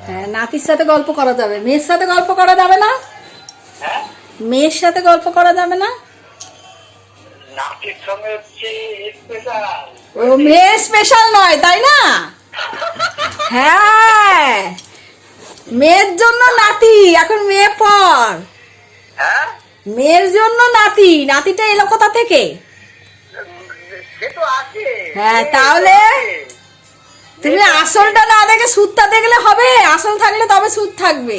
হ্যাঁ, নাতির সাথে গল্প করা যাবে, মেয়ের সাথে গল্প করা যাবে না? হ্যাঁ, মেয়ের সাথে গল্প করা যাবে না? নাতির সঙ্গে হচ্ছে স্পেশাল। ও মেয়ে স্পেশাল নয়, তাই না? হ্যাঁ, মেয়ের জন্য নাতি, এখন মেয়ে পর। হ্যাঁ, মেয়ের জন্য নাতি, নাতিটা এলো কোথা থেকে? সে তো আছে। হ্যাঁ, তাহলে তুমি আসলটা না দেখে সুদটা দেখলে হবে? আসল থাকলে তবে সুদ থাকবে।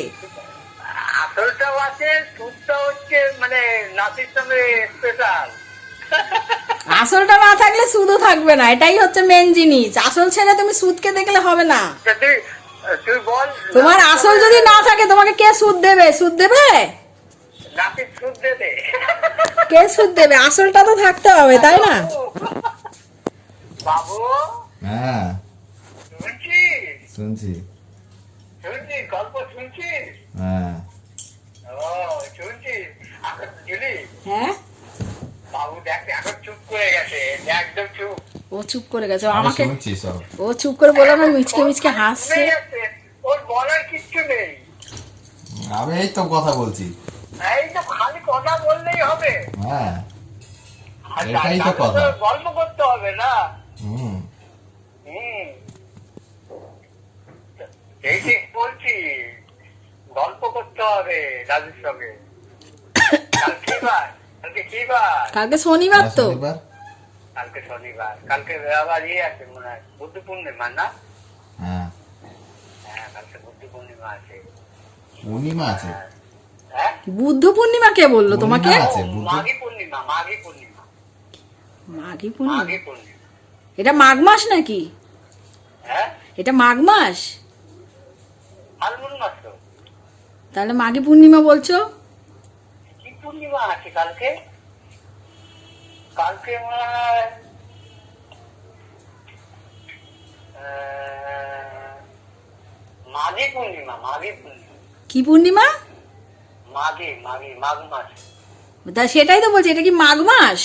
আসলটাও আছে, সুদটা হচ্ছে মানে নাতির সঙ্গে স্পেশাল। আসলটা না থাকলে সুদও থাকবে না, এটাই হচ্ছে মেন জিনিস। আসল ছেড়ে তুমি সুদকে দেখলে হবে না। তুই বল, তোমার আসল যদি না থাকে তোমাকে কে সুদ দেবে? সুদ দেবে? নাতির সুদ দেবে। কে সুদ দেবে? আসলটা তো থাকতে হবে, তাই না? বাবু, হ্যাঁ, শুনছিস? শুনছি। শুনছিস গল্প শুনছিস? হ্যাঁ, ও শুনছিস? এখন জুলি, হ্যাঁ, বাবু দেখ এখন চুপ করে গেছে, একদম চুপ। ও চুপ করে গেছে। আমি আমাকে শুনছি সব। ও চুপ করে বলে না, মিচকে মিচকে হাসছে। শুনে গেছে, ওর বলার কিচ্ছু নেই। আমি এই তো কথা বলছি। এই তো খালি কথা বললেই হবে। হ্যাঁ, আর এটাই তো তার কথা। সাথে গল্প করতে হবে না। হুম। হুম, এই যে বলছি গল্প করতে হবে দাদুর সঙ্গে। কাল কি বার? কালকে কি বার? কালকে শনিবার তো। শনিবার। কালকে শনিবার, কালকে আবার আছে মনে হয় বুদ্ধ পূর্ণিমা না? হ্যাঁ, হ্যাঁ, কালকে বুদ্ধ পূর্ণিমা আছে। পূর্ণিমা আছে। হ্যাঁ, বুদ্ধ পূর্ণিমা কে বললো তোমাকে? পূর্ণিমা আছে, বুদ্ধ। মাঘী পূর্ণিমা, মাঘী পূর্ণিমা, মাঘী পূর্ণিমা? মাঘী পূর্ণিমা। এটা মাঘ মাস নাকি? হ্যাঁ, এটা মাঘ মাস? ফাল্গুন মাস তো। তাহলে মাঘী পূর্ণিমা বলছো? কি পূর্ণিমা আছে কালকে? কালকে মনে হয় মাঘী পূর্ণিমা, মাঘী পূর্ণিমা, কি পূর্ণিমা? মাঘী, মাঘী, মাঘ মাস। তা সেটাই তো বলছি, এটা কি মাঘ মাস?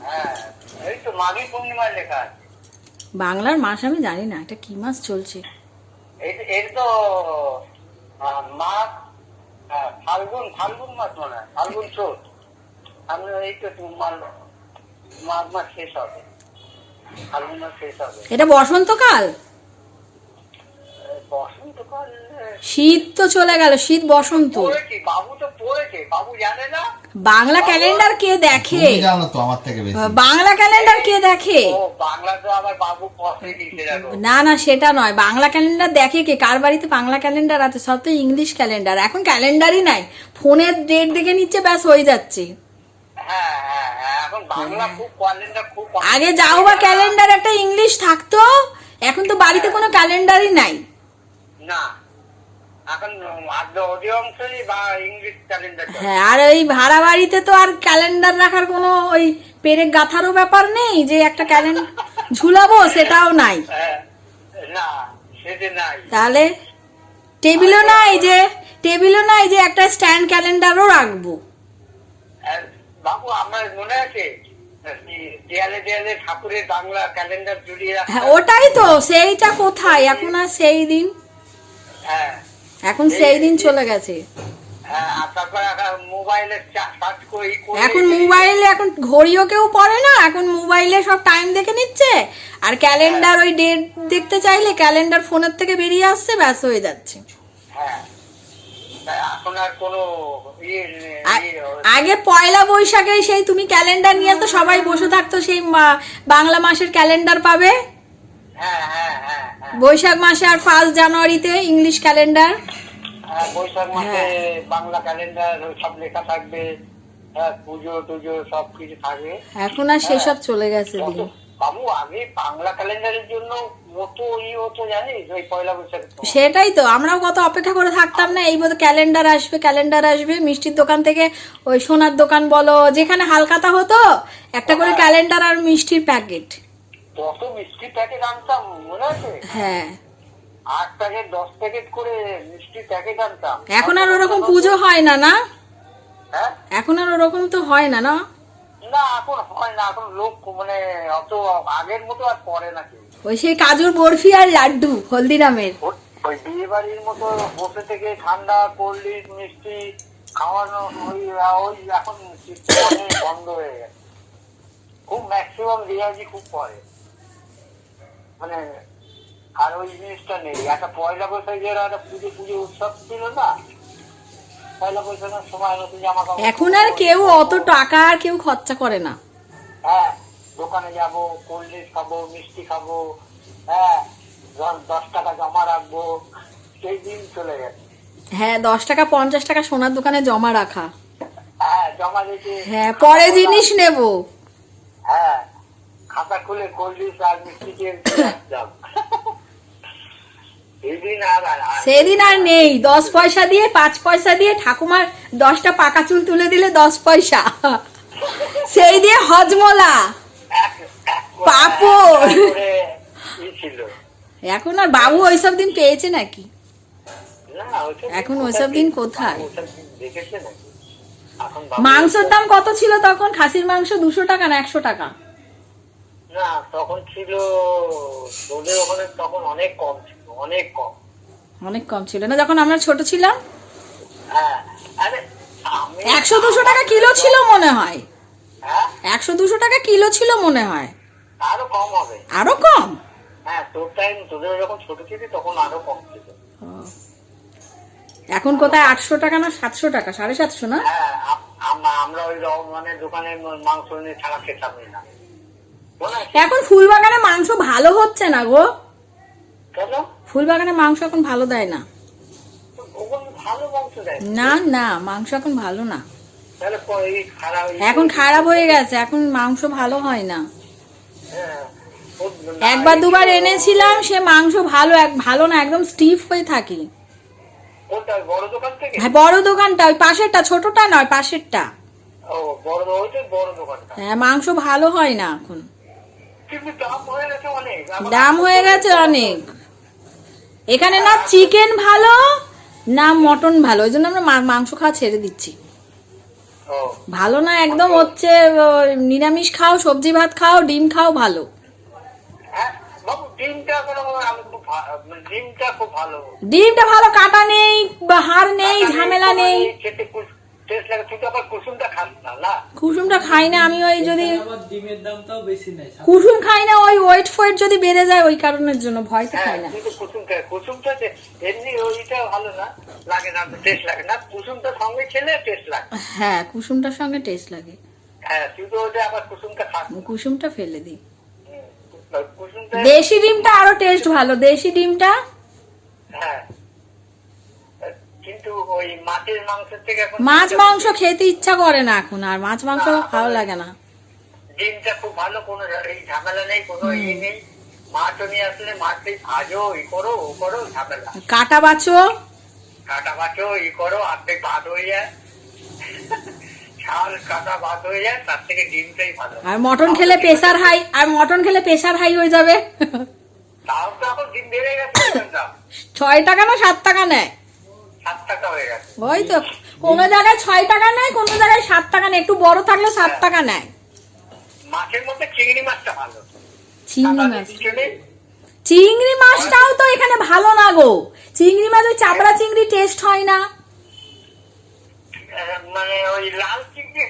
হ্যাঁ, এই তো মাঘী পূর্ণিমায় লেখা আছে। বাংলার মাস আমি জানি না, এটা কি মাস চলছে। এর তো মাঘ, ফাল্গুন, ফাল্গুন মাস মনে হয়, ফাল্গুন চোদ্দ। আমি এই তো মাঘ মাস শেষ হবে, ফাল্গুন মাস শেষ হবে। এটা বসন্তকাল? বসন্তকাল? শীত তো চলে গেল, শীত বসন্ত। পড়েছে, বাবু তো পড়েছে, বাবু জানে না। বাংলা ক্যালেন্ডার কে দেখে? তুমি জানো তো আমার থেকে বেশি। বাংলা ক্যালেন্ডার কে দেখে? ও বাংলা তো আবার বাবু পড়ে দিতে যাবো। না না, সেটা নয়। বাংলা ক্যালেন্ডার দেখে কে? কার বাড়িতে বাংলা ক্যালেন্ডার আছে? সব তো ইংলিশ ক্যালেন্ডার। এখন ক্যালেন্ডারই নাই, ফোনের ডেট দেখে নিচ্ছে, ব্যাস হয়ে যাচ্ছে। হ্যাঁ, হ্যাঁ, হ্যাঁ, এখন বাংলা খুব ক্যালেন্ডার খুব। আগে যাও বা ক্যালেন্ডার একটা ইংলিশ থাকতো, এখন তো বাড়িতে কোনো ক্যালেন্ডারই নাই। না, এখন অধিকাংশই বা ইংলিশ ক্যালেন্ডার। হ্যাঁ, আর ওই ভাড়া বাড়িতে তো আর ক্যালেন্ডার রাখার কোনো ওই পেরেক গাথারও ব্যাপার নেই, যে একটা ক্যালেন্ডার ঝুলাবো সেটাও নাই। না, সেটা নাই। তাহলে টেবিলও নাই যে একটা স্ট্যান্ড ক্যালেন্ডারও রাখবো। বাবু আমার মনে আছে দেয়ালে দেয়ালে ঠাকুরের বাংলা ক্যালেন্ডার ঝুলিয়ে রাখা। হ্যাঁ, ওটাই তো, সেইটা কোথায় এখন? আর সেই দিন, হ্যাঁ, এখন সেই দিন চলে গেছে। হ্যাঁ, আর তারপর মোবাইলে সার্চ করে এখন মোবাইলে, এখন ঘড়িও কেউ পড়ে না, এখন মোবাইলে সব টাইম দেখে নিচ্ছে। আর ক্যালেন্ডার, ওই ডেট দেখতে চাইলে ক্যালেন্ডার ফোনের থেকে বেরিয়ে আসছে, ব্যাস হয়ে যাচ্ছে। হ্যাঁ, এখন আর কোনো আগে পয়লা বৈশাখে সেই তুমি ক্যালেন্ডার নিয়ে তো সবাই বসে থাকতো, সেই বাংলা মাসের ক্যালেন্ডার পাবে। হ্যাঁ, হ্যাঁ, হ্যাঁ, হ্যাঁ, বৈশাখ মাসে আর 1 জানুয়ারিতে ইংলিশ ক্যালেন্ডার। হ্যাঁ, বৈশাখ মাসে বাংলা ক্যালেন্ডার সব লেখা থাকবে। হ্যাঁ, পুজো টুজো সব কিছু থাকবে। এখন আর সেসব চলে গেছে দিন। বাবু আগে বাংলা ক্যালেন্ডারের জন্য মতো হতো জানিস, ওই পয়লা বৈশাখ। সেটাই তো, আমরাও কত অপেক্ষা করে থাকতাম না, এই বলতে ক্যালেন্ডার আসবে মিষ্টির দোকান থেকে, ওই সোনার দোকান বলো, যেখানে হালখাতা হতো, একটা করে ক্যালেন্ডার আর মিষ্টির প্যাকেট। কত মিষ্টির প্যাকেট আনতাম মনে আছে? হ্যাঁ, 8 প্যাকেট 10 প্যাকেট করে মিষ্টির প্যাকেট আনতাম। এখন আর ওরকম পুজো হয় না, না? হ্যাঁ, এখন আর ওরকম তো হয় না, না? না এখন হয় না, এখন লোক মানে অত আগের মতো আর করে না কেউ। ওই সেই কাজুর বরফি আর লাড্ডু হলদিরামের। ওই বিয়ে বাড়ির মতো বসে থেকে ঠান্ডা কোল্ড ড্রিঙ্ক মিষ্টি খাওয়ানো ওই ওই এখন অনেক বন্ধ হয়ে গেছে। খুব ম্যাক্সিমাম রিয়াজি খুব পরে মানে, আর ওই জিনিসটা নেই। একটা পয়লা বৈশাখের একটা পুজো উৎসব ছিল না, পয়লা বৈশাখের সময় নতুন জামা কাপড়। এখন আর কেউ অত টাকা আর কেউ খরচা করে না। হ্যাঁ, দোকানে যাব, কোল্ড ড্রিঙ্ক খাবো, মিষ্টি খাবো, হ্যাঁ 10 টাকা জমা রাখবো, সেই দিন চলে গেছে। হ্যাঁ, 10 টাকা 50 টাকা সোনার দোকানে জমা রাখা। হ্যাঁ, জমা রেখে হ্যাঁ, পরে জিনিস নেব। হ্যাঁ, খাতা খুলে কোল্ড ড্রিঙ্ক আর মিষ্টি খেয়ে যাব। সেদিন আর নেই। 10 পয়সা দিয়ে 5 পয়সা দিয়ে ঠাকুমার 10টা পাকা চুল তুলে দিলে 10 পয়সা, সেই দিয়ে হজমলা পাপড়। ছিল। এখন আর বাবু ওইসব দিন পেয়েছে নাকি? না, এখন ওইসব দিন কোথায়? দেখেছে নাকি? এখন মাংসের দাম কত ছিল তখন? খাসির মাংস 200 টাকা না 100 টাকা? না, তখন ছিল তোদের ওখানে, তখন অনেক কম ছিল, অনেক কম। অনেক কম ছিল না যখন আমরা ছোট ছিলাম? হ্যাঁ, আরে আমি 100-200 টাকা কিলো ছিল মনে হয়। হ্যাঁ, 100-200 টাকা কিলো ছিল মনে হয়। আরো কম হবে। আরো কম? হ্যাঁ, তোদের যখন ছোট ছিলি তখন আরো কম ছিল। এখন কোথায় 800 টাকা না 700 টাকা, 750 না? হ্যাঁ, আমরা ওই মানে দোকানের মাংস নিয়ে ছাড়া খেতামই না। এখন ফুলবাগানে মাংস ভালো হচ্ছে না গো। কেন? ফুলবাগানে মাংস এখন ভালো দেয় না। ওখানে ভালো মাংস দেয় না না, মাংস এখন ভালো না। তাহলে খারাপ, এখন খারাপ হয়ে গেছে, এখন মাংস ভালো হয় না। হ্যাঁ, একবার দুবার এনেছিলাম, সে মাংস ভালো না, একদম স্টিফ হয়ে থাকে। কোনটা? বড় দোকান থেকে? হ্যাঁ, বড় দোকানটা, ওই পাশেরটা, ছোটটা নয়, পাশেরটা। ও, বড় দোকানটা। হ্যাঁ, মাংস ভালো হয় না এখন। কিন্তু দাম হয়ে গেছে অনেক। দাম হয়ে গেছে অনেক। এখানে না চিকেন ভালো না মটন ভালো, ওই জন্য আমরা মাংস খাওয়া ছেড়ে দিচ্ছি। ও, ভালো না একদম, হচ্ছে নিরামিষ খাও, সবজি ভাত খাও, ডিম খাও, ভালো। হ্যাঁ বাবু, ডিমটা খুব ভালো। ডিমটা ভালো, কাটা নেই, হাড় নেই, ঝামেলা নেই। খেতে টেস্ট লাগে। তুই তো আবার কুসুমটা খাস না? না, কুসুমটা খাই না আমি, ওই যদি ডিমের দামটাও বেশি নেই। কুসুম খাই না, ওই ওয়েট ফোয়েট যদি বেড়ে যায় ওই কারণের জন্য ভয়তে হ্যাঁ, খাই না। কিন্তু কুসুমটা এমনি ওইটা ভালো না, লাগে না, টেস্ট লাগে না। কুসুমটা সঙ্গে খেলে টেস্ট লাগে। হ্যাঁ, কুসুমটার সঙ্গে টেস্ট লাগে। হ্যাঁ, তুই তো ওটা আবার কুসুমটা খাস না। কুসুমটা ফেলে দিই। কুসুমটা, দেশি ডিমটা আরো টেস্ট ভালো, দেশি ডিমটা। হ্যাঁ, কিন্তু ওই মাছের মাংসের থেকে এখন মাছ মাংস খেতে ইচ্ছা করে না এখন, আর মাছ মাংস ভালো লাগে না। ডিমটা খুব ভালো, কোনো এই ঝামেলা নেই, কোনো ই নেই। মাছও নিয়ে আসলে মাছটাই ভাজো, ই করো, ও করো, ঝামেলা। কাটা বাছো, কাটা বাছো, ই করো, অর্ধেক ভাত হয়ে যায়। ছাল কাটা ভাত হয়ে যায়, তার থেকে ডিমটাই ভালো। আর মটন খেলে প্রেসার হাই হয়ে যাবে। তাও তো এখন ডিম বেড়ে গেছে, 6 টাকা না 7 টাকা নেয়। 7 টাকা হয়ে গেছে। ওই তো, কোনো জায়গায় 6 টাকা নেয়, কোনো জায়গায় 7 টাকা নেয়, একটু বড় থাকলে 7 টাকা নেয়। মাছের মধ্যে চিংড়ি মাছটা ভালো। চিংড়ি মাছ, চিংড়ি মাছটাও তো এখানে ভালো না গো। চিংড়ি মাছ, ওই চাবড়া চিংড়ি টেস্ট হয় না। মানে ওই লাল চিংড়ি,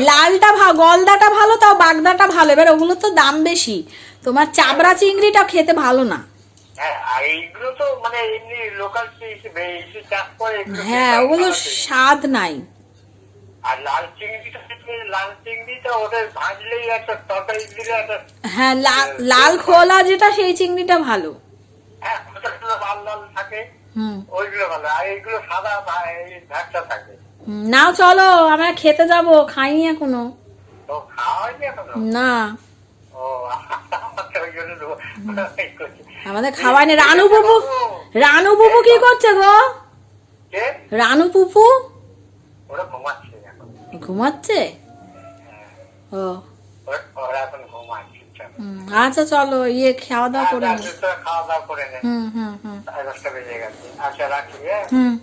লালটা ভালো, গলদাটা ভালো, তাও বাগদাটা ভালো। এবার ওগুলো তো দাম বেশি, তোমার চাবড়া চিংড়িটা খেতে ভালো না। হ্যাঁ, আর এইগুলো তো মানে এমনি লোকাল চাষ করে। হ্যাঁ, ওগুলো স্বাদ নাই। আর লাল চিংড়িটা ওদের ভাজলেই একটা তরকারি দিলে একটা, হ্যাঁ, লাল খোলা যেটা, সেই চিংড়িটা ভালো। হ্যাঁ, লাল লাল থাকে, হুম। ওইগুলো ভালো। আর এইগুলো সাদা ভ্যাটটা থাকে। নাও চলো, আমরা খেতে যাবো, খাইনি এখনো। তো খাওয়া হয়নি এখনো? না, ও, আচ্ছা, ওই জন্য করছি। আমাদের খাওয়াই না। রানু বুবু কি করছে গো? কে? রানু পুপু ওরা ঘুমাচ্ছে এখন। ঘুমাচ্ছে? ও, ওরা এখন ঘুমাচ্ছে। আচ্ছা চলো, খাওয়া দাওয়া করে নি। খাওয়া দাওয়া করে নে। হুম হুম হুম 10:30 বেজে গেছে। আচ্ছা, রাখি। হ্যাঁ। হুম।